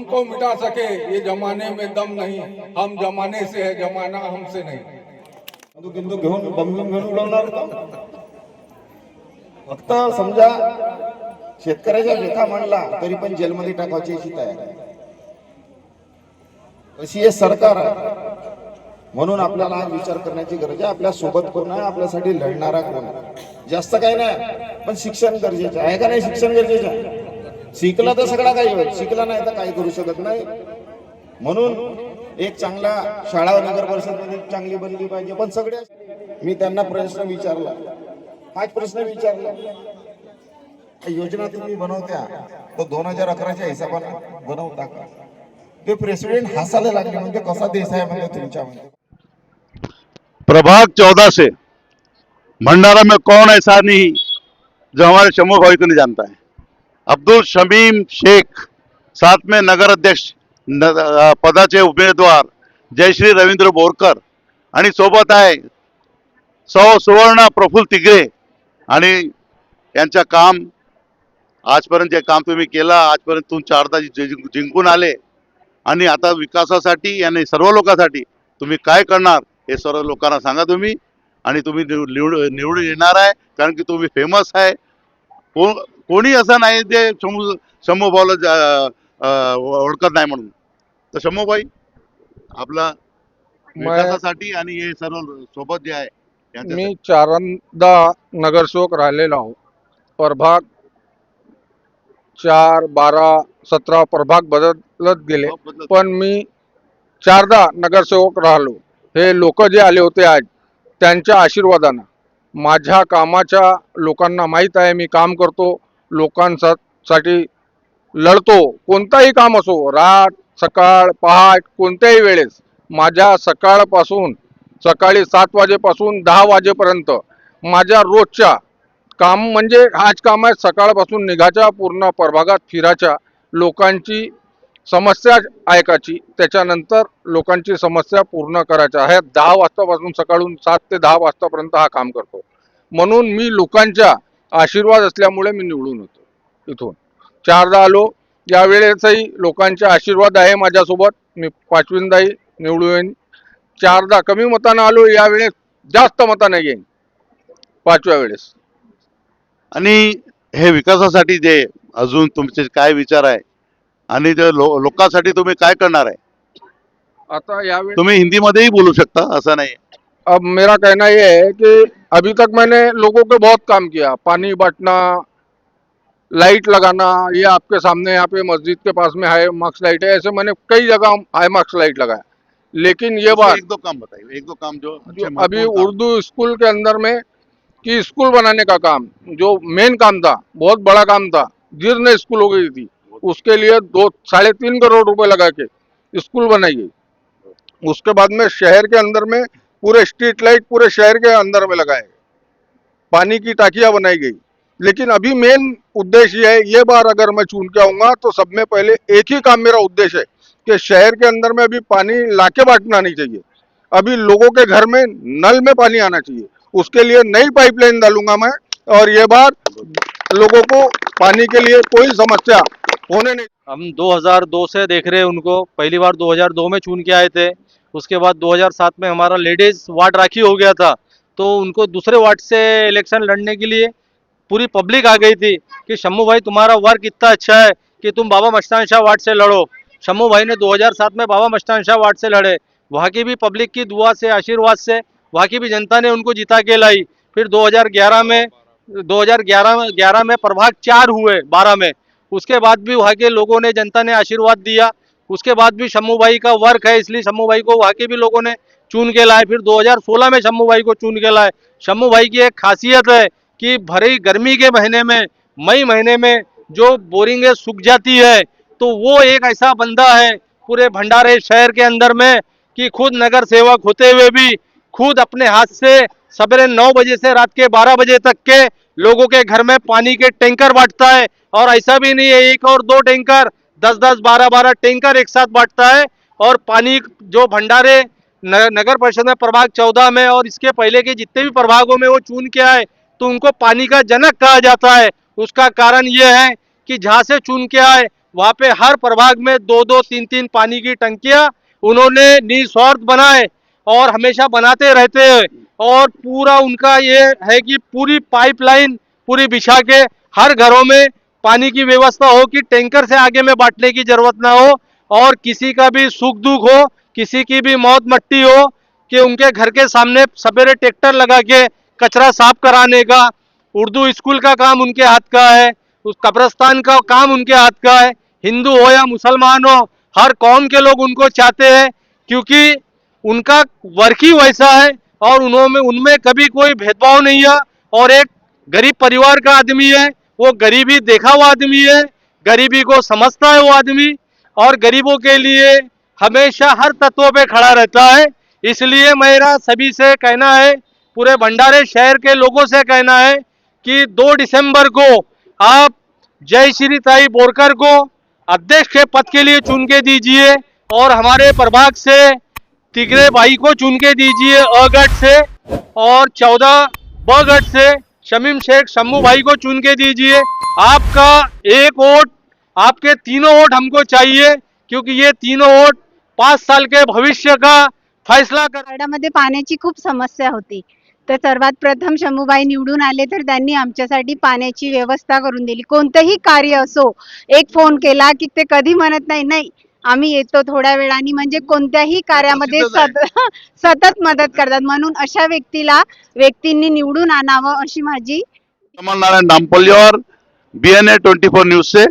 हमको मिटा सके ये जमाने में दम नहीं, हम जमाने से है, जमाना हमसे नहीं। किंतु घेऊन बंदूक घेऊन उडवणार होता। फक्त समजा शेतकऱ्याच्या व्यथा मांडला तरी पण जेलमध्ये टाकायची अशी तयारी आहे, अशी हे सरकार आहे। म्हणून आपल्याला आज विचार करण्याची गरज आहे, आपल्या सोबत कोण आहे, आपल्यासाठी लढणारा कोण आहे। जास्त काही नाही, पण शिक्षण गरजेचं आहे का नाही? शिक्षण गरजेचं आहे। शिकला तर सगळा काही होईल, शिकला नाही तर काही करू शकत नाही। म्हणून एक चांगला शाळा नगर परिषद मध्ये चांगली बनली पाहिजे। पण सगळे मी त्यांना प्रश्न विचारला, हाच प्रश्न विचारला, योजना तुम्ही बनवत्या तो 2011च्या हिशोबाने बनवता का? ते प्रेसिडेंट हसायला लागले, म्हणजे कसा देश आहे म्हणजे तुमच्यामध्ये। प्रभाग 14 से भंडारा में कौन ऐसा नहीं जो हमारे शम्मू भाई को नहीं जानता है। अब्दुल शमीम शेख, साथ में नगर अध्यक्ष पदाचे उमेदवार जयश्री रवींद्र बोरकर आणि सोबत आहे सुवर्ण प्रफुल्ल तिगरे आणि यांचं काम आजपर्यंत जे काम तुम्ही केलं, आजपर्यंत तुम्ही 4दा जिंकून आले आणि आता विकासासाठी आणि सर्व लोकांसाठी तुम्ही काय करणार हे सर्व लोकांना सांगा तुम्ही। आणि तुम्ही निवडून येणार आहे, कारण की तुम्ही फेमस आहे। कोणी असं नाही जे शम्मू भाऊला ओळखत नाही म्हणून। तर शम्मू भाई आपला विकासासाठी आणि हे सर्व सोबत जे आहे, मी 4दा नगरसेवक राहिलेलो आहो। प्रभाग 4, 12, 17 प्रभाग बदलत गेले, पण मी 4दा नगरसेवक राहिलो। हे लोक जे आले होते आज, त्यांच्या आशीर्वादाने माझ्या कामाच्या लोकांना माहीत आहे, मी काम करतो, लोकांसाठी लढतो। कोणताही काम असो, रात सकाळ पहाट कोणत्याही वेळेस, माझ्या सकाळपासून सकाळी 7 वाजेपासून 10 वाजेपर्यंत माझ्या रोजच्या काम म्हणजे हाच काम आहे। सकाळपासून निघायच्या, पूर्ण प्रभागात फिरायच्या, लोकांची समस्या ऐकायची, त्याच्यानंतर लोकांची समस्या पूर्ण करायच्या आहे। 10 वाजतापासून सकाळून 7 ते 10 वाजतापर्यंत हा काम करतो। म्हणून मी लोकांच्या आशीर्वाद असल्यामुळे मी निवडून होतो। इथून 4दा आलो, यावेळेसही लोकांचा आशीर्वाद आहे माझ्यासोबत, मी 5वींदाही निवडून येईन। 4दा कमी मताने आलो, यावेळेस जास्त मताने येईन 5व्या वेळेस। आणि हे विकासासाठी जे अजून तुमचे काय विचार आहे आणि जे लोकांसाठी तुम्ही काय करणार आहे? आता यावेळेस तुम्ही हिंदी में ही बोलू सकता, ऐसा नहीं। अब मेरा कहना ये है कि अभी तक मैंने लोगों को बहुत काम किया, पानी बांटना, लाइट लगाना, ये आपके सामने यहाँ पे मस्जिद के पास में हाई मार्क्स लाइट है, ऐसे मैंने कई जगह हाई मार्क्स लाइट लगाया। लेकिन ये बात 1-2 काम बताइए, 1-2 काम जो अभी उर्दू स्कूल के अंदर में कि स्कूल बनाने का काम, जो मेन काम था, बहुत बड़ा काम था, जीर्ण स्कूल हो गई थी, उसके लिए 2-3.5 करोड़ रुपए लगा के स्कूल बनाई गई। उसके बाद में शहर के अंदर में पूरे स्ट्रीट लाइट पूरे शहर के अंदर में लगाए, पानी की टाकियां बनाई गई। लेकिन अभी मेन उद्देश्य है, ये बार अगर मैं चुन के आऊंगा तो सब में पहले एक ही काम मेरा उद्देश्य है कि शहर के अंदर में अभी पानी लाके बांटना नहीं चाहिए, अभी लोगों के घर में नल में पानी आना चाहिए। उसके लिए नई पाइपलाइन डालूंगा मैं, और ये बार लोगों को पानी के लिए कोई समस्या होने नहीं। हम 2002 से देख रहे हैं उनको, पहली बार 2002 में चुन के आए थे, उसके बाद 2007 में हमारा लेडीज वार्ड राखी हो गया था, तो उनको दूसरे वार्ड से इलेक्शन लड़ने के लिए पूरी पब्लिक आ गई थी कि शम्मू भाई तुम्हारा वर्क इतना अच्छा है कि तुम बाबा मस्तान शाह वार्ड से लड़ो। शम्मू भाई ने 2007 में बाबा मस्तान शाह वार्ड से लड़े, वहाँ की भी पब्लिक की दुआ से, आशीर्वाद से, वहाँ की भी जनता ने उनको जिता के लाई। फिर 2011 में प्रभाग 4 हुए 12 में, उसके बाद भी वहाँ के लोगों ने, जनता ने आशीर्वाद दिया। उसके बाद भी शम्मू भाई का वर्क है, इसलिए शम्मू भाई को वहाँ के भी लोगों ने चुन के लाए। फिर 2016 में शम्मू भाई को चुन के लाए। शम्मू भाई की एक खासियत है कि भरी गर्मी के महीने में, मई महीने में जो बोरिंगें सूख जाती है, तो वो एक ऐसा बंदा है पूरे भंडारे शहर के अंदर में कि खुद नगर सेवक होते हुए भी खुद अपने हाथ से सवेरे 9 बजे से रात के 12 बजे तक के लोगों के घर में पानी के टैंकर बांटता है। और ऐसा भी नहीं है 1 और 2 टैंकर, 10-10, 12-12 टैंकर एक साथ बांटता है। और पानी जो भंडारे नगर परिषद में प्रभाग 14 में और इसके पहले के जितने भी प्रभागों में वो चुन के आए, तो उनको पानी का जनक कहा जाता है। उसका कारण ये है कि जहाँ से चुन के आए वहाँ पे हर प्रभाग में 2-2, 3-3 पानी की टंकियां उन्होंने निस्वार्थ बनाए और हमेशा बनाते रहते हैं। और पूरा उनका ये है कि पूरी पाइपलाइन पूरी बिछा के हर घरों में पानी की व्यवस्था हो कि टैंकर से आगे में बांटने की जरूरत ना हो, और किसी का भी सुख दुख हो, किसी की भी मौत मट्टी हो, कि उनके घर के सामने सवेरे ट्रैक्टर लगा के कचरा साफ कराने का, उर्दू स्कूल का काम उनके हाथ का है, उस कब्रिस्तान का काम उनके हाथ का है। हिंदू हो या मुसलमान हो, हर कौम के लोग उनको चाहते हैं, क्योंकि उनका वर्क ही वैसा है और उन्होंने उनमें कभी कोई भेदभाव नहीं है। और एक गरीब परिवार का आदमी है, वो गरीबी देखा हुआ आदमी है, गरीबी को समझता है वो आदमी, और गरीबों के लिए हमेशा हर तत्वों पे खड़ा रहता है। इसलिए मेरा सभी से कहना है, पूरे भंडारे शहर के लोगों से कहना है कि 2 दिसंबर को आप जय श्री ताई बोरकर को अध्यक्ष के पद के लिए चुन के दीजिए, और हमारे प्रभाग से तिगरे भाई को चुन के दीजिए अगढ़ से, और 14 बगढ़ से शमीम शेख शम्मू भाई को चुन के दीजिए। आपका एक वोट, आपके तीनों वोट हमको चाहिए, क्योंकि ये तीनों वोट 5 साल के भविष्य का फैसला कर। वाड्यामध्ये पाण्याची खूप समस्या होती, तर सर्वात प्रथम शंभूबाई निवडून आले तर त्यांनी आमच्यासाठी पाण्याची व्यवस्था करून दिली. कोणतंही कार्य असो, एक फोन केला की ते कधी म्हणत नाही नाही आम्ही येतो थोड्या वेळाने, म्हणजे कोणत्याही कार्यामध्ये सतत मदत करतात. म्हणून अशा व्यक्तींनी निवडून आणावं अशी माझी कमल नारायण नामपल्ली और BNA 24 न्यूज से